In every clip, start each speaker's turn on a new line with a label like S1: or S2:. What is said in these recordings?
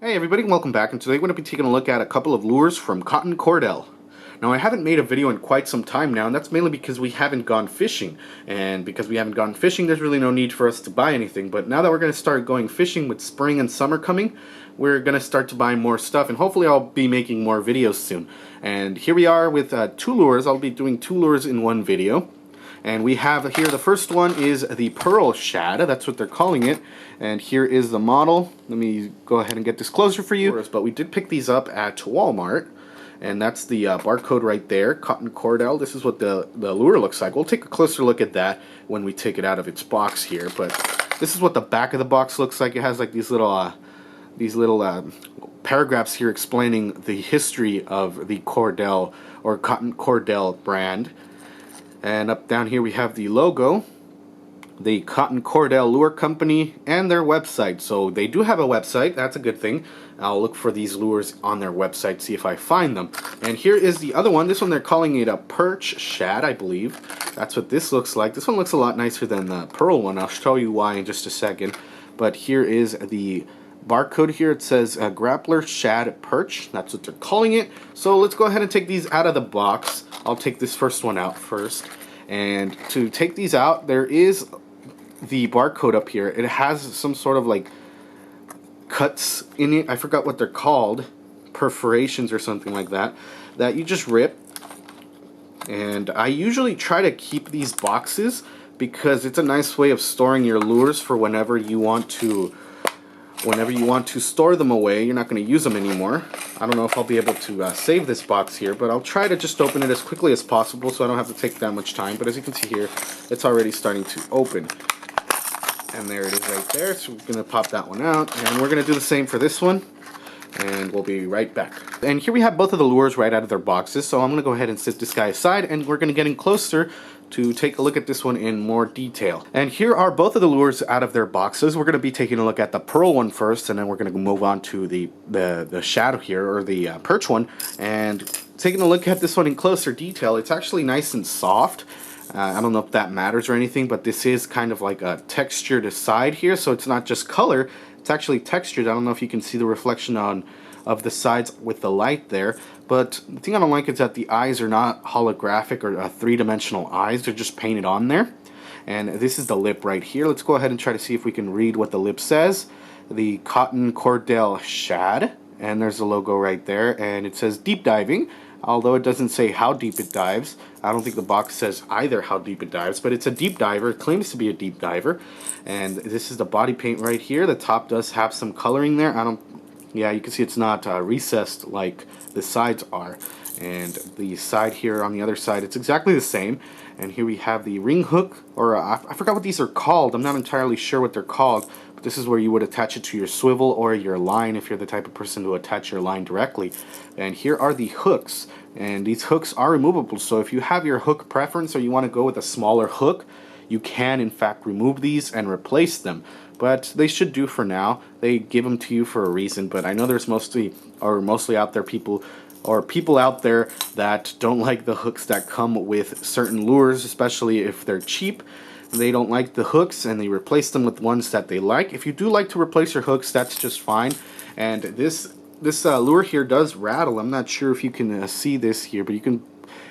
S1: Hey everybody, welcome back, and today we're going to be taking a look at a couple of lures from Cordell. Now I haven't made a video in quite some time now, and that's mainly because we haven't gone fishing. And because we haven't gone fishing, there's really no need for us to buy anything. But now that we're going to start going fishing with spring and summer coming, we're going to start to buy more stuff, and hopefully I'll be making more videos soon. And here we are with two lures. I'll be doing two lures in one video. And we have here, the first one is the Perch Shad, that's what they're calling it. And here is the model. Let me go ahead and get this closer for you. But we did pick these up at Walmart. And that's the barcode right there, Cotton Cordell. This is what the lure looks like. We'll take a closer look at that when we take it out of its box here. But this is what the back of the box looks like. It has like these little paragraphs here explaining the history of the Cordell or Cotton Cordell brand. And up down here we have the logo, the Cotton Cordell Lure Company, and their website. So they do have a website, that's a good thing. I'll look for these lures on their website, see if I find them. And here is the other one. This one they're calling it a Perch Shad, I believe. That's what this looks like. This one looks a lot nicer than the Pearl one. I'll show you why in just a second. But here is the barcode here. It says Grappler Shad Perch. That's what they're calling it. So let's go ahead and take these out of the box. I'll take this first one out first. And to take these out, there is the barcode up here. It has some sort of like cuts in it. I forgot what they're called. Perforations or something like that. That you just rip. And I usually try to keep these boxes because it's a nice way of storing your lures for whenever you want to store them away. You're not going to use them anymore. I don't know if I'll be able to save this box here, but I'll try to just open it as quickly as possible so I don't have to take that much time. But as you can see here, it's already starting to open. And there it is right there. So we're going to pop that one out. And we're going to do the same for this one. And we'll be right back. And here we have both of the lures right out of their boxes. So I'm going to go ahead and set this guy aside, and we're going to get in closer to take a look at this one in more detail. And here are both of the lures out of their boxes. We're going to be taking a look at the Pearl one first, and then we're going to move on to the Shadow here, or the Perch one. And taking a look at this one in closer detail, it's actually nice and soft. I don't know if that matters or anything, but this is kind of like a textured side here, so it's not just color. It's actually textured. I don't know if you can see the reflection of the sides with the light there, but the thing I don't like is that the eyes are not holographic or three-dimensional eyes. They're just painted on there. And this is the lip right here. Let's go ahead and try to see if we can read what the lip says. The Cotton Cordell Shad, and there's the logo right there, and it says deep diving, although it doesn't say how deep it dives. I don't think the box says either how deep it dives, but it's a deep diver. It claims to be a deep diver. And this is the body paint right here. The top does have some coloring there. Yeah, you can see it's not recessed like the sides are. And the side here on the other side, it's exactly the same. And here we have the ring hook, or I forgot what these are called. I'm not entirely sure what they're called. But this is where you would attach it to your swivel or your line if you're the type of person to attach your line directly. And here are the hooks. And these hooks are removable. So if you have your hook preference or you want to go with a smaller hook, you can in fact remove these and replace them. But they should do for now. They give them to you for a reason. But I know there's mostly out there people out there that don't like the hooks that come with certain lures, especially if they're cheap. They don't like the hooks and they replace them with ones that they like. If you do like to replace your hooks, that's just fine. And this lure here does rattle. I'm not sure if you can see this here, but you can,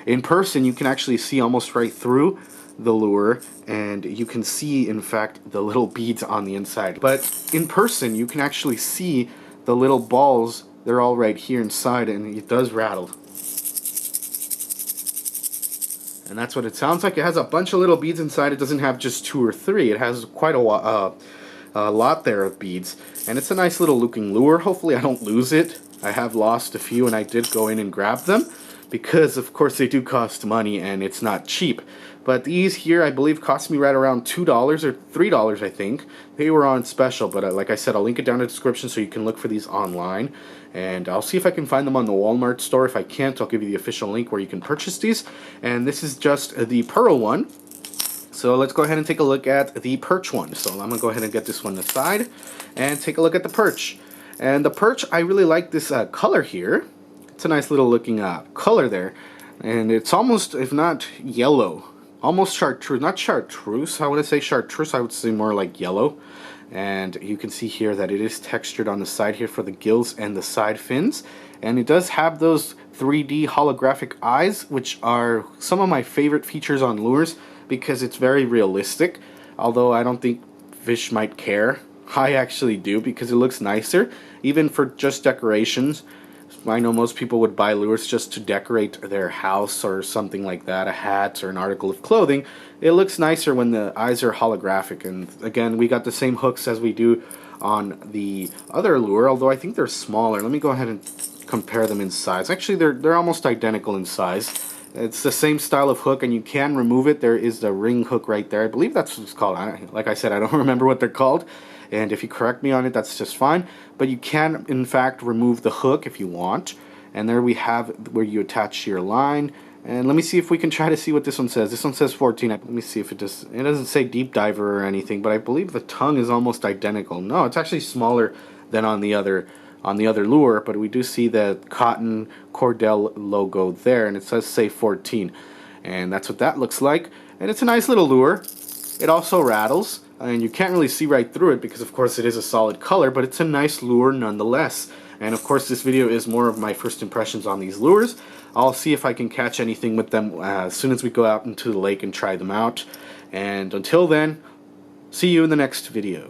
S1: in person, you can actually see almost right through the lure, and you can see in fact the little beads on the inside. But in person you can actually see the little balls. They're all right here inside, and it does rattle. And that's what it sounds like. It has a bunch of little beads inside. It doesn't have just 2 or 3. It has quite a lot there of beads. And it's a nice little looking lure. Hopefully I don't lose it. I have lost a few, and I did go in and grab them because of course they do cost money and it's not cheap. But these here I believe cost me right around $2 or $3, I think. They were on special, but like I said, I'll link it down in the description so you can look for these online. And I'll see if I can find them on the Walmart store. If I can't, I'll give you the official link where you can purchase these. And this is just the Pearl one. So let's go ahead and take a look at the Perch one. So I'm going to go ahead and get this one aside and take a look at the Perch. And the Perch, I really like this color here. It's a nice little looking color there. And it's almost, if not yellow, almost chartreuse. Not chartreuse, I want to say chartreuse, I would say more like yellow. And you can see here that it is textured on the side here for the gills and the side fins. And it does have those 3D holographic eyes, which are some of my favorite features on lures because it's very realistic. Although I don't think fish might care. I actually do, because it looks nicer, even for just decorations. I know most people would buy lures just to decorate their house or something like that, a hat or an article of clothing. It looks nicer when the eyes are holographic. And again, we got the same hooks as we do on the other lure, although I think they're smaller. Let me go ahead and compare them in size. Actually, they're almost identical in size. It's the same style of hook, and you can remove it. There is the ring hook right there. I believe that's what it's called. Like I said, I don't remember what they're called. And if you correct me on it, that's just fine. But you can, in fact, remove the hook if you want. And there we have where you attach your line. And let me see if we can try to see what this one says. This one says 14. Let me see if it does. It doesn't say deep diver or anything, but I believe the tongue is almost identical. No, it's actually smaller than on the other lure, but we do see the cotton Cordell logo there, and it says say 14. And that's what that looks like. And it's a nice little lure. It also rattles, and you can't really see right through it because of course it is a solid color, but it's a nice lure nonetheless. And of course this video is more of my first impressions on these lures. I'll see if I can catch anything with them as soon as we go out into the lake and try them out. And until then, see you in the next video.